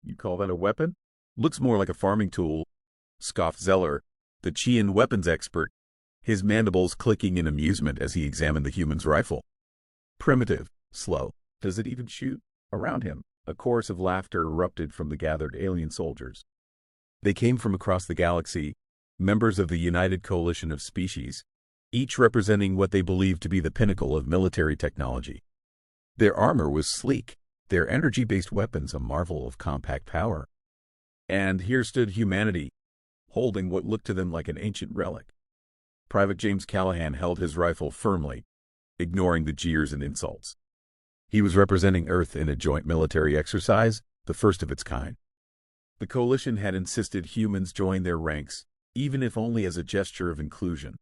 You call that a weapon? Looks more like a farming tool, scoffed Zeller, the Chian weapons expert, his mandibles clicking in amusement as he examined the human's rifle. Primitive, slow. Does it even shoot? Around him, a chorus of laughter erupted from the gathered alien soldiers. They came from across the galaxy, members of the United Coalition of Species, each representing what they believed to be the pinnacle of military technology. Their armor was sleek, their energy-based weapons a marvel of compact power. And here stood humanity, holding what looked to them like an ancient relic. Private James Callahan held his rifle firmly, ignoring the jeers and insults. He was representing Earth in a joint military exercise, the first of its kind. The coalition had insisted humans join their ranks, even if only as a gesture of inclusion.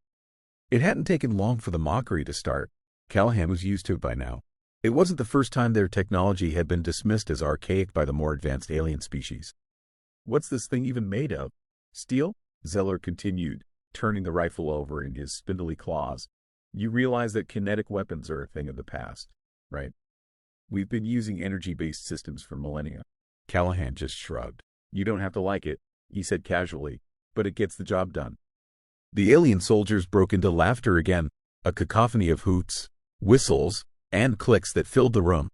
It hadn't taken long for the mockery to start. Callahan was used to it by now. It wasn't the first time their technology had been dismissed as archaic by the more advanced alien species. What's this thing even made of? Steel? Zeller continued, turning the rifle over in his spindly claws. You realize that kinetic weapons are a thing of the past, right? We've been using energy-based systems for millennia. Callahan just shrugged. You don't have to like it, he said casually, but it gets the job done. The alien soldiers broke into laughter again, a cacophony of hoots, whistles, and clicks that filled the room.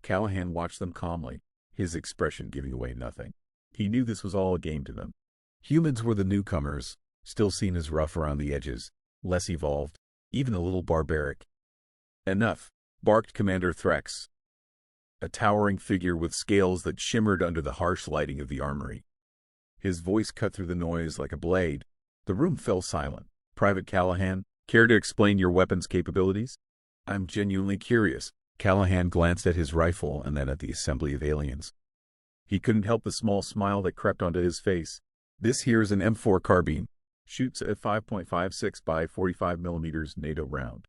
Callahan watched them calmly, his expression giving away nothing. He knew this was all a game to them. Humans were the newcomers, still seen as rough around the edges, less evolved, even a little barbaric. Enough, barked Commander Threx, a towering figure with scales that shimmered under the harsh lighting of the armory. His voice cut through the noise like a blade. The room fell silent. Private Callahan, care to explain your weapons capabilities? I'm genuinely curious. Callahan glanced at his rifle and then at the assembly of aliens. He couldn't help the small smile that crept onto his face. This here's an M4 carbine. Shoots a 5.56 by 45 millimeters NATO round.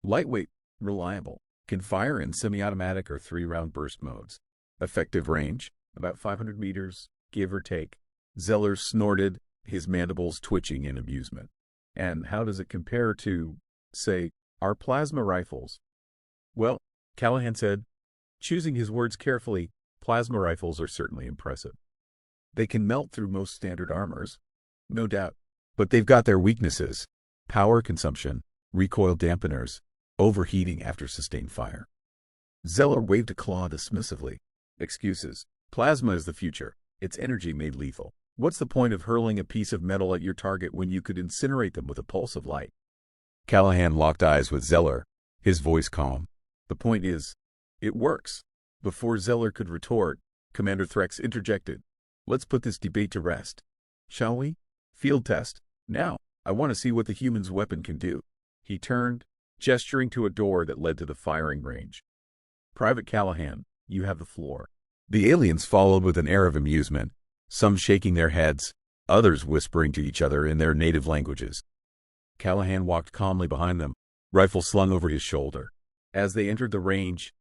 Lightweight, reliable. Can fire in semi-automatic or 3-round burst modes. Effective range, about 500 meters, give or take. Zeller snorted, his mandibles twitching in amusement. And how does it compare to, say, our plasma rifles? Well, Callahan said, choosing his words carefully, plasma rifles are certainly impressive. They can melt through most standard armors, no doubt. But they've got their weaknesses. Power consumption, recoil dampeners, overheating after sustained fire. Zeller waved a claw dismissively. Excuses. Plasma is the future. It's energy made lethal. What's the point of hurling a piece of metal at your target when you could incinerate them with a pulse of light? Callahan locked eyes with Zeller, his voice calm. The point is, it works. Before Zeller could retort, Commander Threx interjected. Let's put this debate to rest. Shall we? Field test. Now, I want to see what the human's weapon can do. He turned, gesturing to a door that led to the firing range. Private Callahan, you have the floor. The aliens followed with an air of amusement, some shaking their heads, others whispering to each other in their native languages. Callahan walked calmly behind them, rifle slung over his shoulder. As they entered the range,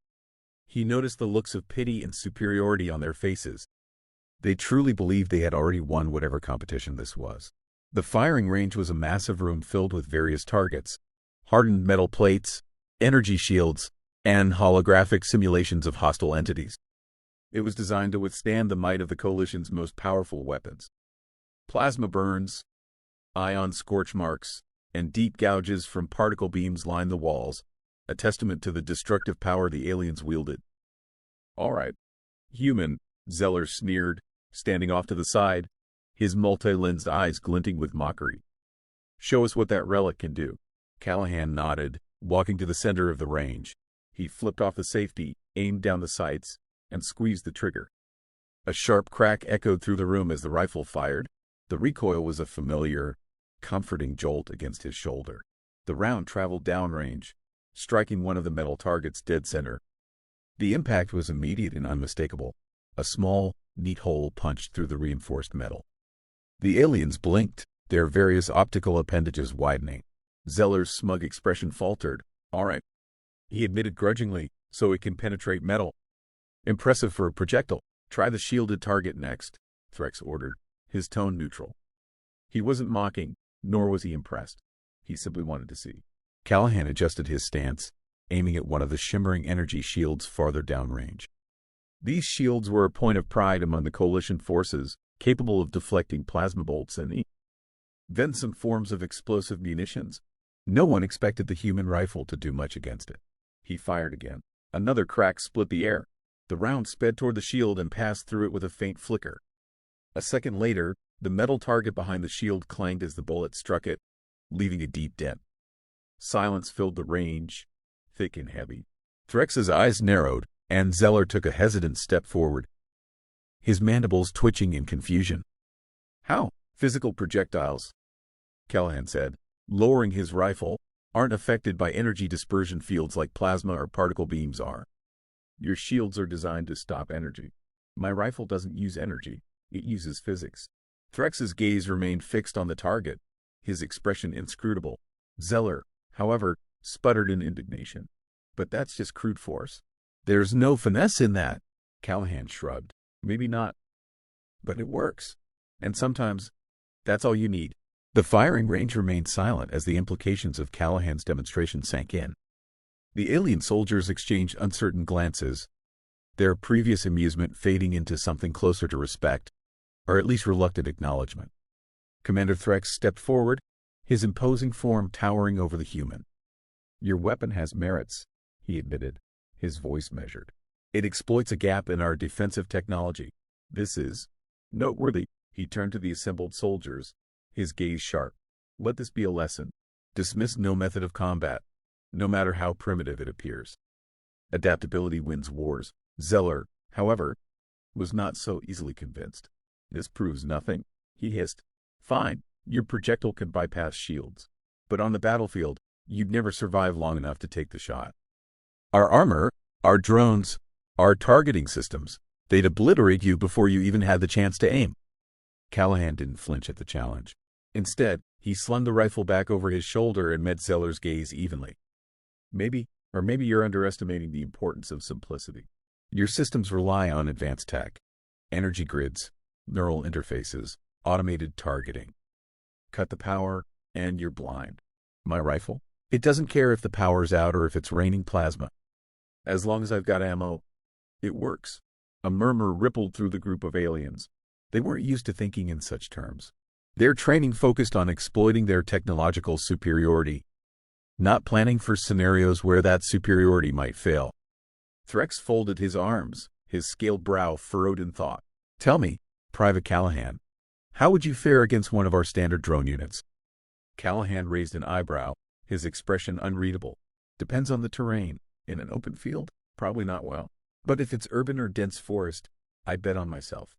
he noticed the looks of pity and superiority on their faces. They truly believed they had already won whatever competition this was. The firing range was a massive room filled with various targets, hardened metal plates, energy shields, and holographic simulations of hostile entities. It was designed to withstand the might of the Coalition's most powerful weapons. Plasma burns, ion scorch marks, and deep gouges from particle beams lined the walls, a testament to the destructive power the aliens wielded. All right, human, Zeller sneered, standing off to the side, his multi-lensed eyes glinting with mockery. Show us what that relic can do. Callahan nodded, walking to the center of the range. He flipped off the safety, aimed down the sights, and squeezed the trigger. A sharp crack echoed through the room as the rifle fired. The recoil was a familiar, comforting jolt against his shoulder. The round traveled downrange, striking one of the metal targets dead center. The impact was immediate and unmistakable. A small, neat hole punched through the reinforced metal. The aliens blinked, their various optical appendages widening. Zeller's smug expression faltered. All right, he admitted grudgingly, so it can penetrate metal. Impressive for a projectile. Try the shielded target next, Threx ordered, his tone neutral. He wasn't mocking, nor was he impressed. He simply wanted to see. Callahan adjusted his stance, aiming at one of the shimmering energy shields farther downrange. These shields were a point of pride among the coalition forces, capable of deflecting plasma bolts and then some forms of explosive munitions. No one expected the human rifle to do much against it. He fired again. Another crack split the air. The round sped toward the shield and passed through it with a faint flicker. A second later, the metal target behind the shield clanged as the bullet struck it, leaving a deep dent. Silence filled the range, thick and heavy. Threx's eyes narrowed, and Zeller took a hesitant step forward, his mandibles twitching in confusion. How? Physical projectiles, Callahan said, lowering his rifle, aren't affected by energy dispersion fields like plasma or particle beams are. Your shields are designed to stop energy. My rifle doesn't use energy, it uses physics. Threx's gaze remained fixed on the target, his expression inscrutable. Zeller, however, sputtered in indignation. But that's just crude force. There's no finesse in that. Callahan shrugged. Maybe not. But it works. And sometimes, that's all you need. The firing range remained silent as the implications of Callahan's demonstration sank in. The alien soldiers exchanged uncertain glances, their previous amusement fading into something closer to respect, or at least reluctant acknowledgement. Commander Threx stepped forward, his imposing form towering over the human. Your weapon has merits, he admitted, his voice measured. It exploits a gap in our defensive technology. This is noteworthy. He turned to the assembled soldiers, his gaze sharp. Let this be a lesson. Dismiss no method of combat, no matter how primitive it appears. Adaptability wins wars. Zeller, however, was not so easily convinced. This proves nothing, he hissed. Fine, your projectile can bypass shields. But on the battlefield, you'd never survive long enough to take the shot. Our armor, our drones, our targeting systems, they'd obliterate you before you even had the chance to aim. Callahan didn't flinch at the challenge. Instead, he slung the rifle back over his shoulder and met Zeller's gaze evenly. Maybe you're underestimating the importance of simplicity. Your systems rely on advanced tech, energy grids, neural interfaces, automated targeting. Cut the power, and you're blind. My rifle? It doesn't care if the power's out or if it's raining plasma. As long as I've got ammo, it works. A murmur rippled through the group of aliens. They weren't used to thinking in such terms. Their training focused on exploiting their technological superiority, not planning for scenarios where that superiority might fail. Threx folded his arms, his scaled brow furrowed in thought. Tell me, Private Callahan, how would you fare against one of our standard drone units? Callahan raised an eyebrow, his expression unreadable. Depends on the terrain. In an open field, probably not well. But if it's urban or dense forest, I bet on myself.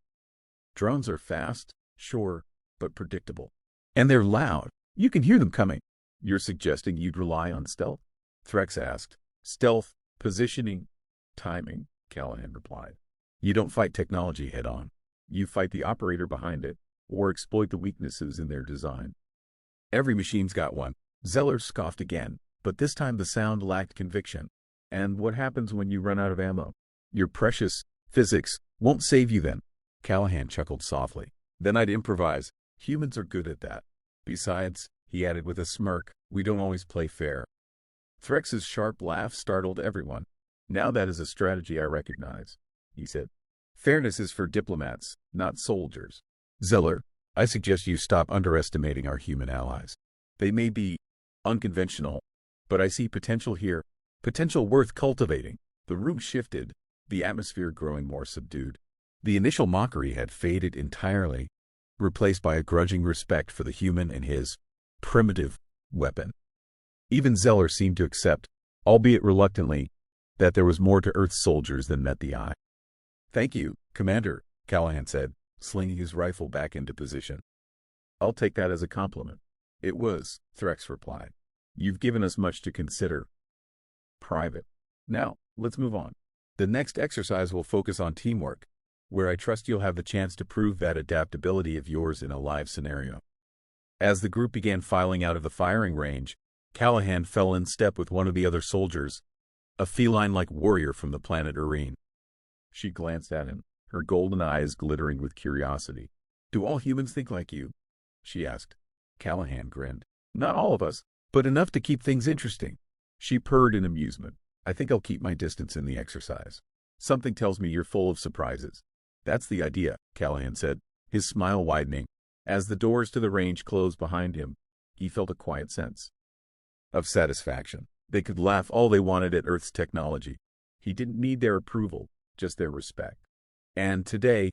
Drones are fast, sure, but predictable. And they're loud. You can hear them coming. You're suggesting you'd rely on stealth? Threx asked. Stealth, positioning, timing, Callahan replied. You don't fight technology head-on. You fight the operator behind it, or exploit the weaknesses in their design. Every machine's got one. Zeller scoffed again, but this time the sound lacked conviction. And what happens when you run out of ammo? Your precious physics won't save you then. Callahan chuckled softly. Then I'd improvise. Humans are good at that. Besides, he added with a smirk, we don't always play fair. Threx's sharp laugh startled everyone. Now that is a strategy I recognize, he said. Fairness is for diplomats, not soldiers. Zeller, I suggest you stop underestimating our human allies. They may be unconventional, but I see potential here, potential worth cultivating. The room shifted, the atmosphere growing more subdued. The initial mockery had faded entirely, replaced by a grudging respect for the human and his primitive weapon. Even Zeller seemed to accept, albeit reluctantly, that there was more to Earth's soldiers than met the eye. Thank you, Commander, Callahan said, slinging his rifle back into position. I'll take that as a compliment. It was, Threx replied. You've given us much to consider. Private. Now, let's move on. The next exercise will focus on teamwork, where I trust you'll have the chance to prove that adaptability of yours in a live scenario. As the group began filing out of the firing range, Callahan fell in step with one of the other soldiers, a feline-like warrior from the planet Urine. She glanced at him, her golden eyes glittering with curiosity. Do all humans think like you? She asked. Callahan grinned. Not all of us, but enough to keep things interesting. She purred in amusement. I think I'll keep my distance in the exercise. Something tells me you're full of surprises. That's the idea, Callahan said, his smile widening. As the doors to the range closed behind him, he felt a quiet sense of satisfaction. They could laugh all they wanted at Earth's technology. He didn't need their approval, just their respect. And today,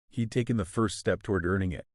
he'd taken the first step toward earning it.